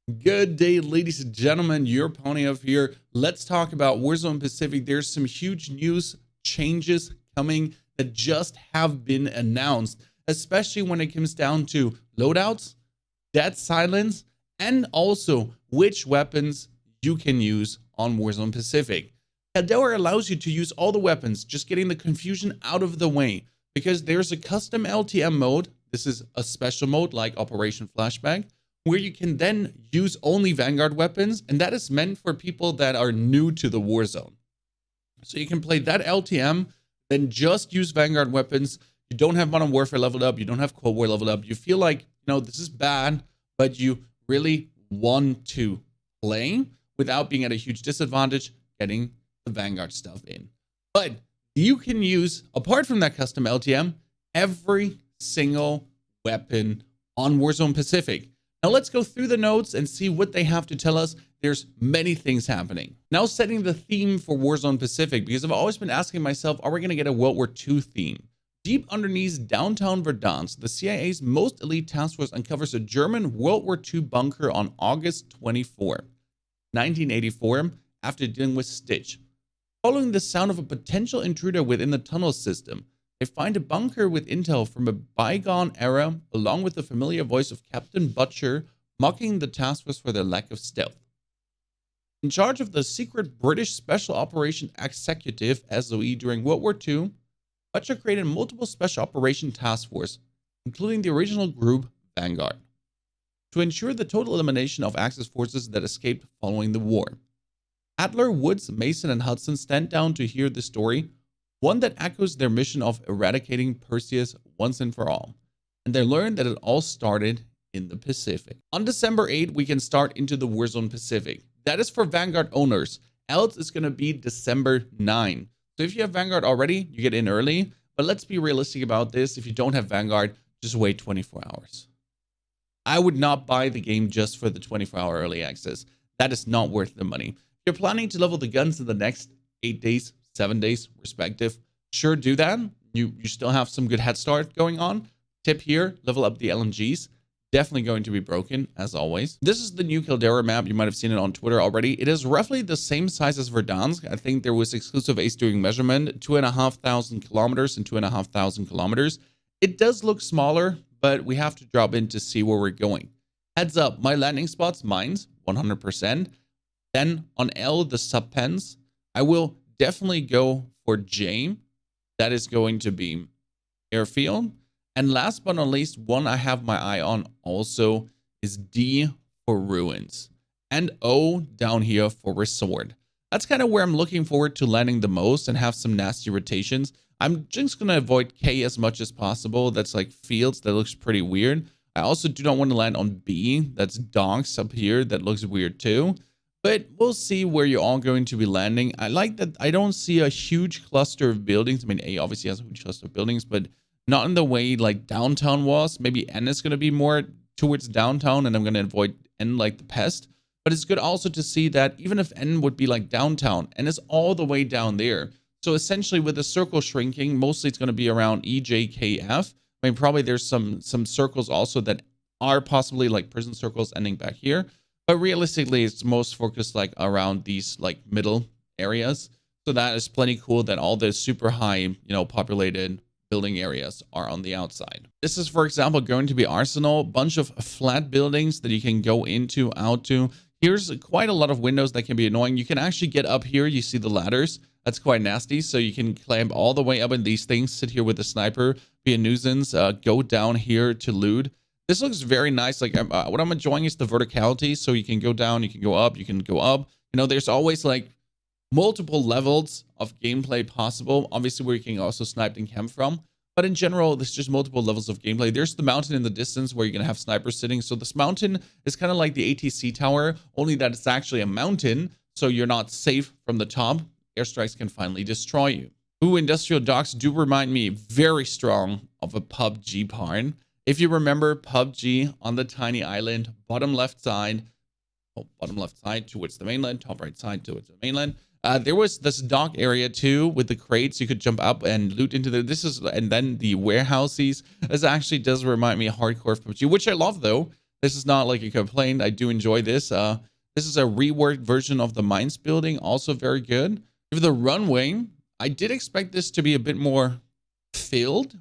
Good day, ladies and gentlemen. Your Pony up here. Let's talk about Warzone Pacific. There's some huge news changes coming that just have been announced, especially when it comes down to loadouts, dead silence, and also which weapons you can use on Warzone Pacific. Caldera allows you to use all the weapons, just getting the confusion out of the way, because there's a custom LTM mode. This is a special mode like Operation Flashback, where you can then use only Vanguard weapons, and that is meant for people that are new to the Warzone. So you can play that LTM, then just use Vanguard weapons. You don't have Modern Warfare leveled up, you don't have Cold War leveled up. You feel like, this is bad, but you really want to play without being at a huge disadvantage, getting the Vanguard stuff in. But you can use, apart from that custom LTM, every single weapon on Warzone Pacific. Now let's go through the notes and see what they have to tell us. There's many things happening. Now setting the theme for Warzone Pacific, because I've always been asking myself, are we going to get a World War II theme? Deep underneath downtown Verdansk, the CIA's most elite task force uncovers a German World War II bunker on August 24, 1984, after dealing with Stitch. Following the sound of a potential intruder within the tunnel system, they find a bunker with intel from a bygone era, along with the familiar voice of Captain Butcher, mocking the task force for their lack of stealth. In charge of the secret British Special Operation Executive (SOE) during World War II, Butcher created multiple special operation task forces, including the original group Vanguard, to ensure the total elimination of Axis forces that escaped following the war. Adler, Woods, Mason, and Hudson stand down to hear the story, one that echoes their mission of eradicating Perseus once and for all, and they learn that it all started in the Pacific. On December 8, we can start into the Warzone Pacific. That is for Vanguard owners, else it's going to be December 9. So if you have Vanguard already, you get in early, but let's be realistic about this. If you don't have Vanguard, just wait 24 hours. I would not buy the game just for the 24-hour early access. That is not worth the money. If you're planning to level the guns in the next 8 days, 7 days respective, sure, do that. You still have some good head start going on. Tip here, level up the LMGs. Definitely going to be broken, as always. This is the new Caldera map. You might have seen it on Twitter already. It is roughly the same size as Verdansk. I think there was exclusive Ace doing measurement, 2,500 kilometers and 2,500 kilometers. It does look smaller, but we have to drop in to see where we're going. Heads up, my landing spots, mines, 100%. Then on L, the sub-pens, I will definitely go for J. That is going to be airfield. And last but not least, one I have my eye on also is D for ruins. And O down here for resort. That's kind of where I'm looking forward to landing the most and have some nasty rotations. I'm just going to avoid K as much as possible. That's like fields. That looks pretty weird. I also do not want to land on B. That's docks up here. That looks weird too. But we'll see where you're all going to be landing. I like that I don't see a huge cluster of buildings. I mean, A obviously has a huge cluster of buildings, but not in the way like downtown was. Maybe N is going to be more towards downtown, and I'm going to avoid N like the pest. But it's good also to see that even if N would be like downtown, N is all the way down there. So essentially with the circle shrinking, mostly it's going to be around E, J, K, F. I mean, probably there's some circles also that are possibly like prison circles ending back here. But realistically, it's most focused like around these like middle areas. So that is plenty cool that all the super high, populated building areas are on the outside. This is, for example, going to be Arsenal, bunch of flat buildings that you can go into, out to. Here's quite a lot of windows that can be annoying. You can actually get up here. You see the ladders. That's quite nasty. So you can climb all the way up in these things, sit here with a sniper, be a nuisance, go down here to loot. This looks very nice. Like what I'm enjoying is the verticality. So you can go down, you can go up, you can go up. There's always like multiple levels of gameplay possible. Obviously, where you can also snipe and camp from. But in general, there's just multiple levels of gameplay. There's the mountain in the distance where you're going to have snipers sitting. So this mountain is kind of like the ATC tower, only that it's actually a mountain. So you're not safe from the top. Airstrikes can finally destroy you. Ooh, industrial docks do remind me very strong of a PUBG part. If you remember PUBG on the tiny island, bottom left side towards the mainland, top right side towards the mainland. There was this dock area too with the crates. You could jump up and loot into and then the warehouses. This actually does remind me of hardcore PUBG, which I love though. This is not like a complaint. I do enjoy this. This is a reworked version of the mines building, also very good. For the runway, I did expect this to be a bit more filled,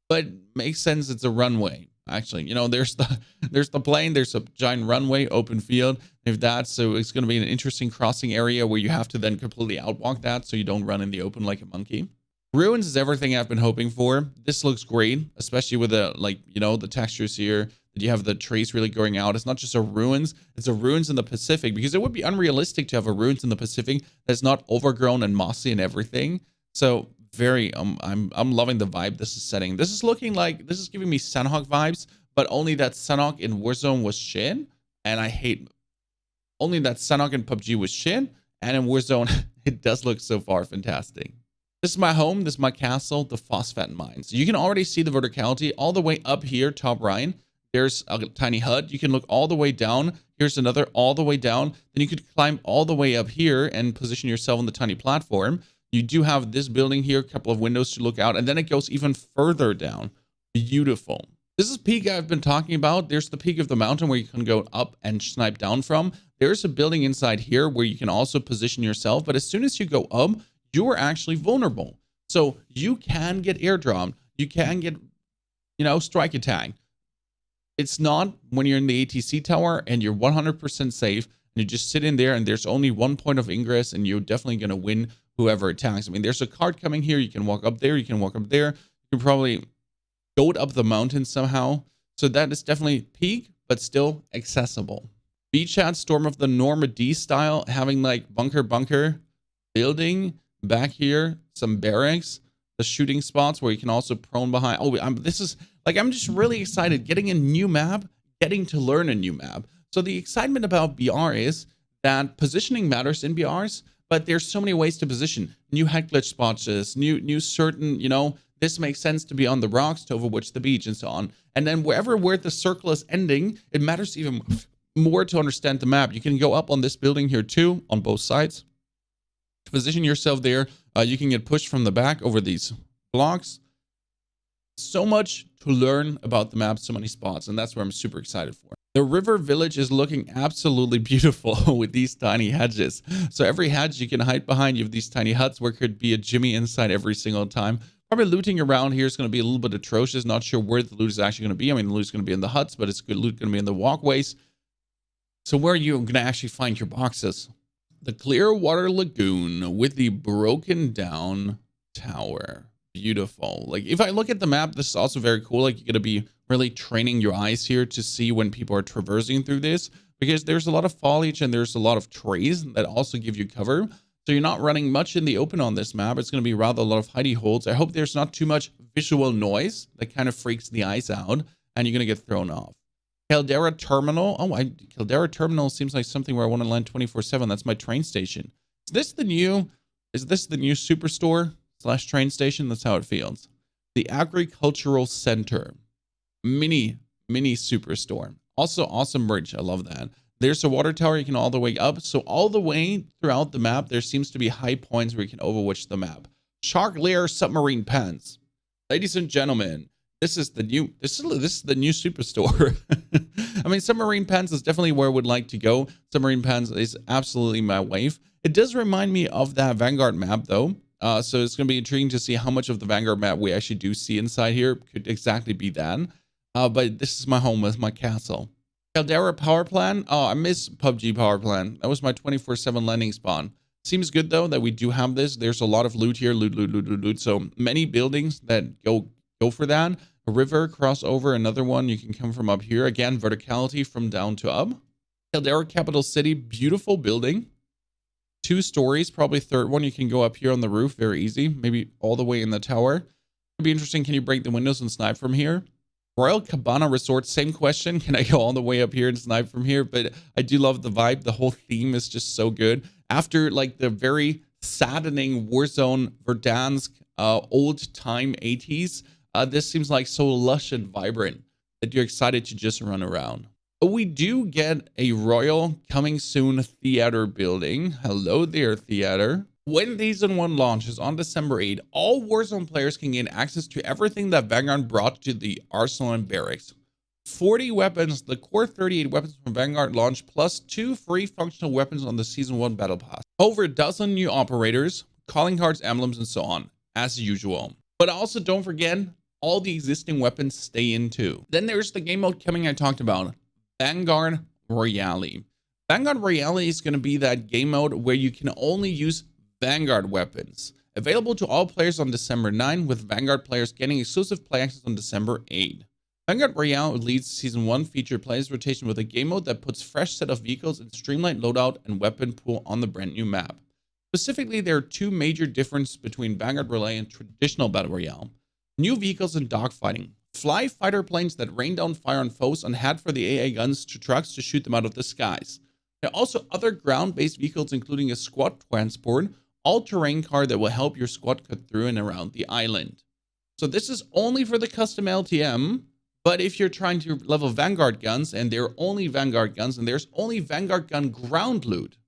but makes sense. It's a runway. Actually, you know, there's the plane, there's a giant runway, open field. If that, so it's going to be an interesting crossing area where you have to then completely outwalk that so you don't run in the open like a monkey. Ruins is everything I've been hoping for. This looks great, especially with the, like, you know, the textures here. That you have the trees really going out. It's not just a ruins, it's a ruins in the Pacific, because it would be unrealistic to have a ruins in the Pacific that's not overgrown and mossy and everything. So very I'm loving the vibe this is setting. This is looking like, this is giving me Sanhok vibes, but only that Sanhok in Warzone was shit, and I hate only that Sanhok in PUBG was shit, and in Warzone it does look so far fantastic. This is my home, this is my castle, the phosphate mines. You can already see the verticality all the way up here, top right. There's a tiny hut. You can look all the way down. Here's another all the way down. Then you could climb all the way up here and position yourself on the tiny platform. You do have this building here, a couple of windows to look out, and then it goes even further down. Beautiful. This is peak I've been talking about. There's the peak of the mountain where you can go up and snipe down from. There's a building inside here where you can also position yourself, but as soon as you go up, you are actually vulnerable. So you can get airdropped. You can get, you know, strike attack. It's not when you're in the ATC tower and you're 100% safe and you just sit in there and there's only one point of ingress and you're definitely going to win whoever attacks. I mean, there's a cart coming here. You can walk up there. You can walk up there. You can probably go up the mountain somehow. So that is definitely peak, but still accessible. Beach hat, Storm of the Normandy style, having like bunker building back here, some barracks, the shooting spots where you can also prone behind. Oh, this is like, I'm just really excited getting a new map, getting to learn a new map. So the excitement about BR is that positioning matters in BRs, but there's so many ways to position. New head glitch spots, new certain, you know, this makes sense to be on the rocks to overwatch the beach and so on. And then where the circle is ending, it matters even more to understand the map. You can go up on this building here too, on both sides. To position yourself there, you can get pushed from the back over these blocks. So much to learn about the map, so many spots, and that's what I'm super excited for. The river village is looking absolutely beautiful with these tiny hedges. So every hedge you can hide behind. You have these tiny huts where could be a Jimmy inside every single time. Probably looting around here is going to be a little bit atrocious. Not sure where the loot is actually going to be. I mean, the loot is going to be in the huts, but it's good loot going to be in the walkways. So where are you going to actually find your boxes? The Clearwater Lagoon with the broken down tower. Beautiful. Like, if I look at the map, this is also very cool. Like, you're going to be really training your eyes here to see when people are traversing through this, because there's a lot of foliage and there's a lot of trees that also give you cover. So you're not running much in the open on this map. It's going to be rather a lot of hidey holes. I hope there's not too much visual noise that kind of freaks the eyes out and you're going to get thrown off. Caldera Terminal. Oh, Caldera Terminal seems like something where I want to land 24/7. That's my train station. Is this the new superstore / train station? That's how it feels. The Agricultural Center. Mini superstore. Also awesome merch. I love that. There's a water tower. You can all the way up. So all the way throughout the map, there seems to be high points where you can overwatch the map. Shark Lair Submarine Pens. Ladies and gentlemen, this is the new superstore. I mean, Submarine Pens is definitely where I would like to go. Submarine Pens is absolutely my wave. It does remind me of that Vanguard map though. So it's going to be intriguing to see how much of the Vanguard map we actually do see inside here. Could exactly be that. But this is my home, with my castle. Caldera Power Plant. Oh, I miss PUBG Power Plant. That was my 24/7 landing spawn. Seems good though that we do have this. There's a lot of loot here. Loot. So many buildings that go for that. A river, crossover, another one. You can come from up here. Again, verticality from down to up. Caldera Capital City. Beautiful building. 2 stories, probably third one. You can go up here on the roof. Very easy. Maybe all the way in the tower. It'd be interesting. Can you break the windows and snipe from here? Royal Cabana Resort, same question. Can I go all the way up here and snipe from here? But I do love the vibe. The whole theme is just so good. After like the very saddening Warzone Verdansk old time 80s, this seems like so lush and vibrant that you're excited to just run around. We do get a Royal Coming Soon theater building. Hello there, theater. When Season 1 launches on December 8, all Warzone players can gain access to everything that Vanguard brought to the Arsenal and Barracks. 40 weapons, the core 38 weapons from Vanguard launch, plus 2 free functional weapons on the Season 1 Battle Pass. Over a dozen new operators, calling cards, emblems, and so on, as usual. But also don't forget, all the existing weapons stay in too. Then there's the game mode coming I talked about, Vanguard Royale. Vanguard Royale is going to be that game mode where you can only use Vanguard weapons. Available to all players on December 9, with Vanguard players getting exclusive play access on December 8. Vanguard Royale leads Season 1 feature players rotation with a game mode that puts fresh set of vehicles and streamlined loadout and weapon pool on the brand new map. Specifically, there are 2 major differences between Vanguard Relay and traditional Battle Royale. New vehicles and dogfighting. Fly fighter planes that rain down fire on foes and head for the AA guns to trucks to shoot them out of the skies. There are also other ground-based vehicles, including a squad transport, all-terrain car that will help your squad cut through and around the island. So this is only for the custom LTM, but if you're trying to level Vanguard guns, and there are only Vanguard guns, and there's only Vanguard gun ground loot,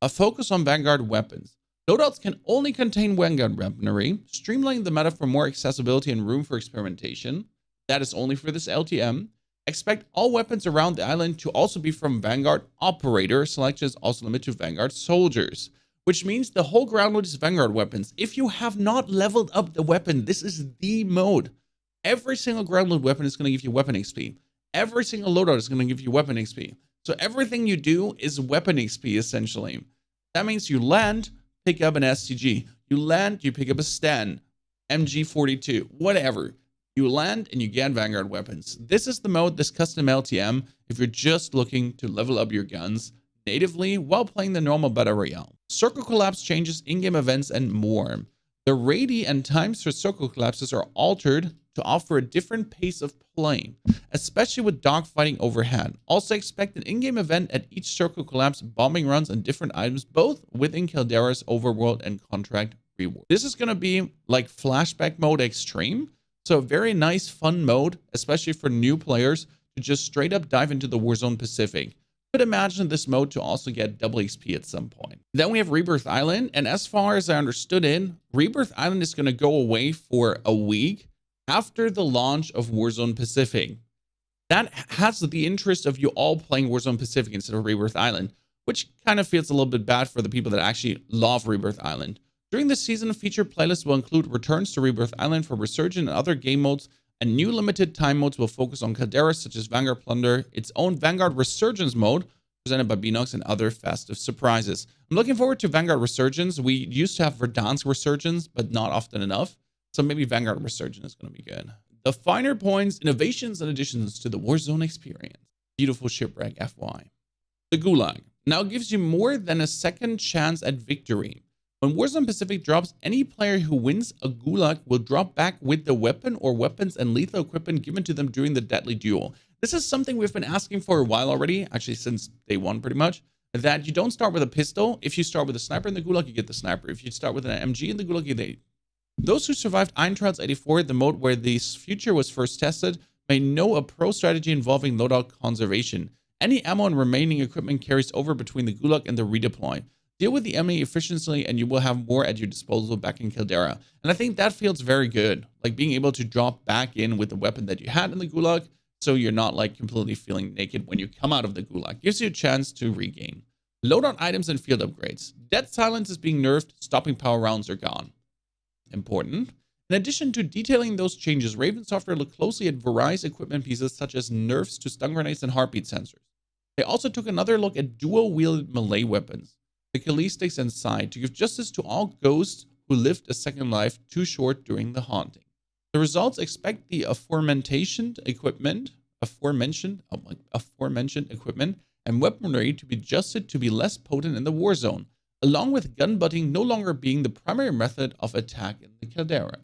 a focus on Vanguard weapons. Loadouts can only contain Vanguard weaponry, streamlining the meta for more accessibility and room for experimentation. That is only for this LTM. Expect all weapons around the island to also be from Vanguard operator. Selection is also limited to Vanguard soldiers, which means the whole ground loot is Vanguard weapons. If you have not leveled up the weapon, this is the mode. Every single ground loot weapon is going to give you weapon XP. Every single loadout is going to give you weapon XP. So everything you do is weapon XP, essentially. That means you land, pick up an STG. You land, you pick up a Sten, MG42, whatever. You land and you get Vanguard weapons. This is the mode, this custom LTM, if you're just looking to level up your guns natively while playing the normal Battle Royale. Circle collapse changes, in-game events, and more. The radii and times for circle collapses are altered to offer a different pace of play, especially with dogfighting overhead. Also expect an in-game event at each circle collapse, bombing runs, and different items, both within Caldera's overworld and contract reward. This is going to be like flashback mode extreme, so a very nice fun mode, especially for new players to just straight up dive into the Warzone Pacific. Could imagine this mode to also get double XP at some point. Then we have Rebirth Island, and as far as I understood it, Rebirth Island is going to go away for a week after the launch of Warzone Pacific. That has the interest of you all playing Warzone Pacific instead of Rebirth Island, which kind of feels a little bit bad for the people that actually love Rebirth Island. During this season, feature playlists will include returns to Rebirth Island for Resurgent and other game modes, and new limited time modes will focus on Caldera, such as Vanguard Plunder, its own Vanguard Resurgence mode, presented by Binox, and other festive surprises. I'm looking forward to Vanguard Resurgence. We used to have Verdansk Resurgence, but not often enough. So maybe Vanguard Resurgence is going to be good. The finer points, innovations, and additions to the Warzone experience. Beautiful shipwreck, FY. The Gulag now gives you more than a second chance at victory. When Warzone Pacific drops, any player who wins a Gulag will drop back with the weapon or weapons and lethal equipment given to them during the deadly duel. This is something we've been asking for a while already, actually since day 1 pretty much, that you don't start with a pistol. If you start with a sniper in the Gulag, you get the sniper. If you start with an MG in the Gulag, you get. Those who survived Eintracht's 84, the mode where this feature was first tested, may know a pro strategy involving loadout conservation. Any ammo and remaining equipment carries over between the Gulag and the redeploy. Deal with the enemy efficiently and you will have more at your disposal back in Caldera. And I think that feels very good, like being able to drop back in with the weapon that you had in the Gulag, so you're not like completely feeling naked when you come out of the Gulag. Gives you a chance to regain. Loadout items and field upgrades. Dead silence is being nerfed, stopping power rounds are gone. Important. In addition to detailing those changes, Raven Software looked closely at various equipment pieces such as nerfs to stun grenades and heartbeat sensors. They also took another look at dual-wielded melee weapons, the Callistics and Side, to give justice to all ghosts who lived a second life too short during the haunting. The results expect the aforementioned equipment and weaponry to be adjusted to be less potent in the war zone, along with gun butting no longer being the primary method of attack in the Caldera,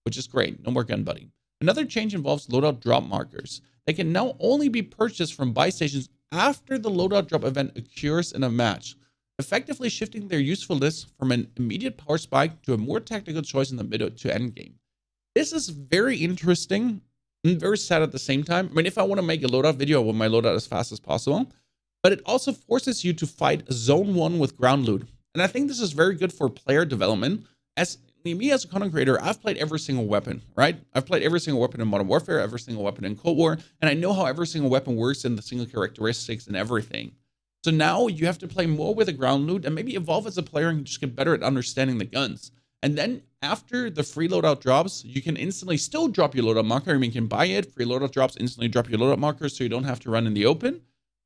which is great. No more gun butting. Another change involves loadout drop markers. They can now only be purchased from buy stations after the loadout drop event occurs in a match, effectively shifting their usefulness from an immediate power spike to a more tactical choice in the mid to end game. This is very interesting and very sad at the same time. I mean, if I want to make a loadout video, I want my loadout as fast as possible, but it also forces you to fight zone 1 with ground loot. And I think this is very good for player development, as me as a content creator, I've played every single weapon, right? I've played every single weapon in Modern Warfare, every single weapon in Cold War, and I know how every single weapon works and the single characteristics and everything. So now you have to play more with the ground loot and maybe evolve as a player and just get better at understanding the guns. And then after the free loadout drops, you can instantly still drop your loadout marker. I mean, you can buy it. Free loadout drops instantly drop your loadout marker so you don't have to run in the open.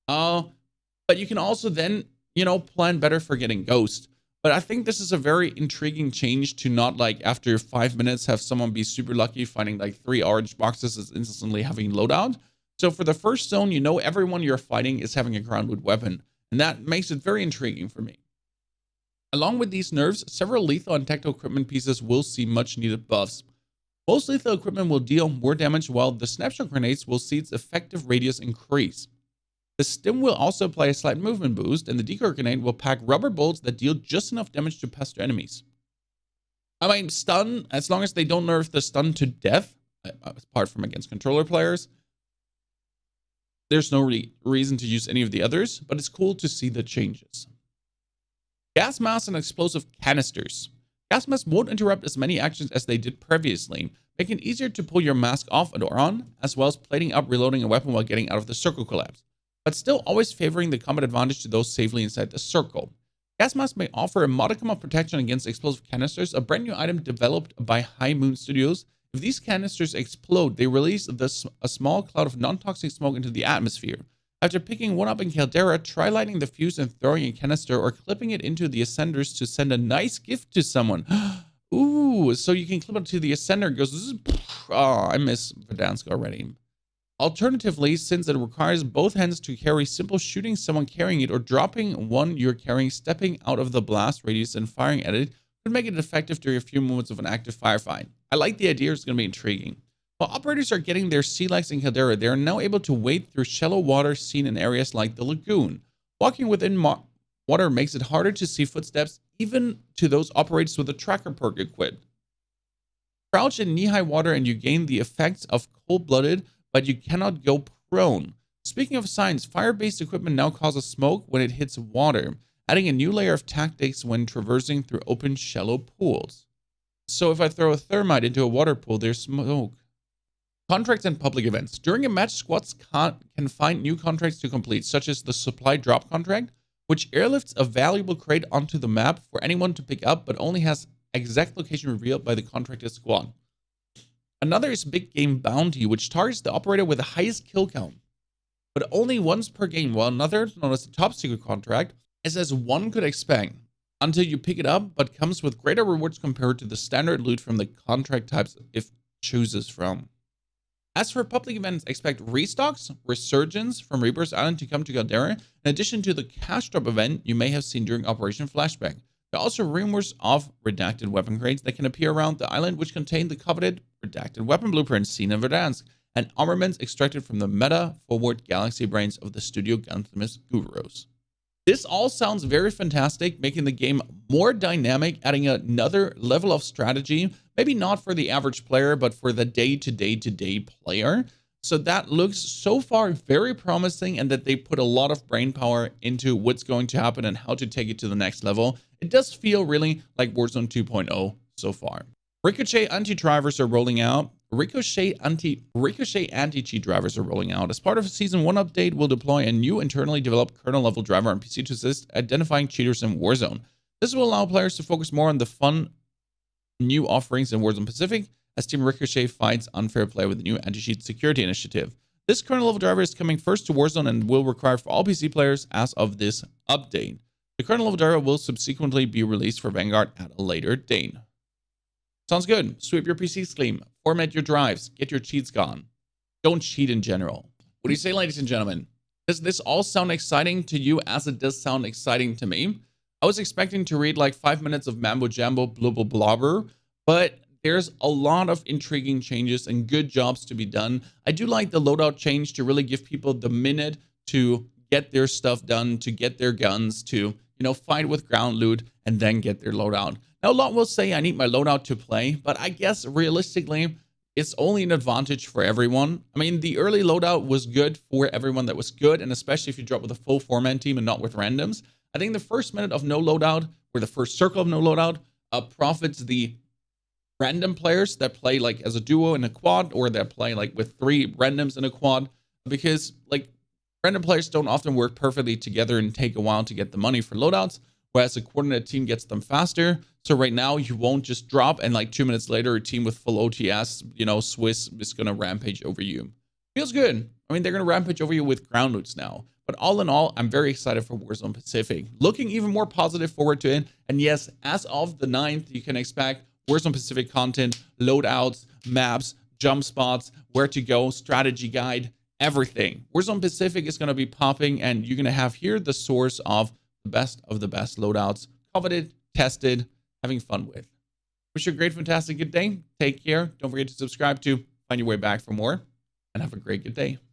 But you can also then, plan better for getting ghost. But I think this is a very intriguing change to not like after 5 minutes have someone be super lucky finding like 3 orange boxes as instantly having loadout. So for the first zone, everyone you're fighting is having a ground loot weapon. And that makes it very intriguing for me. Along with these nerfs, several lethal and tactical equipment pieces will see much needed buffs. Most lethal equipment will deal more damage, while the snapshot grenades will see its effective radius increase. The stim will also apply a slight movement boost, and the decoy grenade will pack rubber bullets that deal just enough damage to pass through enemies. I mean, stun, as long as they don't nerf the stun to death, apart from against controller players, there's no reason to use any of the others, but it's cool to see the changes. Gas masks and explosive canisters. Gas masks won't interrupt as many actions as they did previously, making it easier to pull your mask off or on, as well as plating up, reloading a weapon while getting out of the circle collapse, but still always favoring the combat advantage to those safely inside the circle. Gas masks may offer a modicum of protection against explosive canisters, a brand new item developed by High Moon Studios. If these canisters explode, they release a small cloud of non-toxic smoke into the atmosphere. After picking one up in Caldera, try lighting the fuse and throwing a canister or clipping it into the ascenders to send a nice gift to someone. Ooh, so you can clip it to the ascender. It goes, oh, I miss Verdansk already. Alternatively, since it requires both hands to carry, simple shooting someone carrying it or dropping one you're carrying, stepping out of the blast radius and firing at it could make it effective during a few moments of an active firefight. I like the idea, it's going to be intriguing. While operators are getting their sea legs in Caldera, they are now able to wade through shallow water seen in areas like the lagoon. Walking within water makes it harder to see footsteps, even to those operators with a tracker perk equipped. Crouch in knee-high water and you gain the effects of cold-blooded, but you cannot go prone. Speaking of science, fire-based equipment now causes smoke when it hits water, adding a new layer of tactics when traversing through open, shallow pools. So if I throw a thermite into a water pool, there's smoke. Contracts and public events. During a match, squads can find new contracts to complete, such as the supply drop contract, which airlifts a valuable crate onto the map for anyone to pick up, but only has exact location revealed by the contracted squad. Another is Big Game Bounty, which targets the operator with the highest kill count, but only once per game, while another, known as the Top Secret Contract, is as one could expect, until you pick it up, but comes with greater rewards compared to the standard loot from the contract types it chooses from. As for public events, expect restocks, resurgence from Rebirth Island to come to Caldera, in addition to the cash drop event you may have seen during Operation Flashback. There are also rumors of redacted weapon crates that can appear around the island, which contain the coveted redacted weapon blueprints seen in Verdansk, and armaments extracted from the Meta forward galaxy brains of the studio gunsmith gurus. This all sounds very fantastic, making the game more dynamic, adding another level of strategy, maybe not for the average player, but for the day-to-day player. So that looks so far very promising, and that they put a lot of brain power into what's going to happen and how to take it to the next level. It does feel really like Warzone 2.0 so far. Ricochet anti-drivers are rolling out. Ricochet anti-cheat drivers are rolling out. As part of a Season 1 update, we'll deploy a new internally developed kernel-level driver on PC to assist identifying cheaters in Warzone. This will allow players to focus more on the fun new offerings in Warzone Pacific, as Team Ricochet fights unfair play with the new anti-cheat security initiative. This kernel-level driver is coming first to Warzone and will require for all PC players as of this update. The kernel-level driver will subsequently be released for Vanguard at a later date. Sounds good. Sweep your PCs clean. Format your drives. Get your cheats gone. Don't cheat in general. What do you say, ladies and gentlemen? Does this all sound exciting to you as it does sound exciting to me? I was expecting to read like 5 minutes of mambo jambo blubber blobber, but there's a lot of intriguing changes and good jobs to be done. I do like the loadout change to really give people the minute to get their stuff done, to get their guns, to, fight with ground loot and then get their loadout. Now, a lot will say I need my loadout to play, but I guess realistically, it's only an advantage for everyone. I mean, the early loadout was good for everyone that was good, and especially if you drop with a full four-man team and not with randoms. I think the first minute of no loadout, or the first circle of no loadout, profits the random players that play like as a duo in a quad, or that play like with 3 randoms in a quad, because like random players don't often work perfectly together and take a while to get the money for loadouts, whereas a coordinated team gets them faster. So right now you won't just drop and like 2 minutes later a team with full OTS, you know, Swiss is gonna rampage over you. Feels good. I mean, they're gonna rampage over you with ground loots now. But all in all, I'm very excited for Warzone Pacific. Looking even more positive forward to it. And yes, as of the 9th, you can expect Warzone Pacific content, loadouts, maps, jump spots, where to go, strategy guide, everything. Warzone Pacific is going to be popping, and you're going to have here the source of the best loadouts, coveted, tested, having fun with. Wish you a great, fantastic, good day. Take care. Don't forget to subscribe to find your way back for more, and have a great, good day.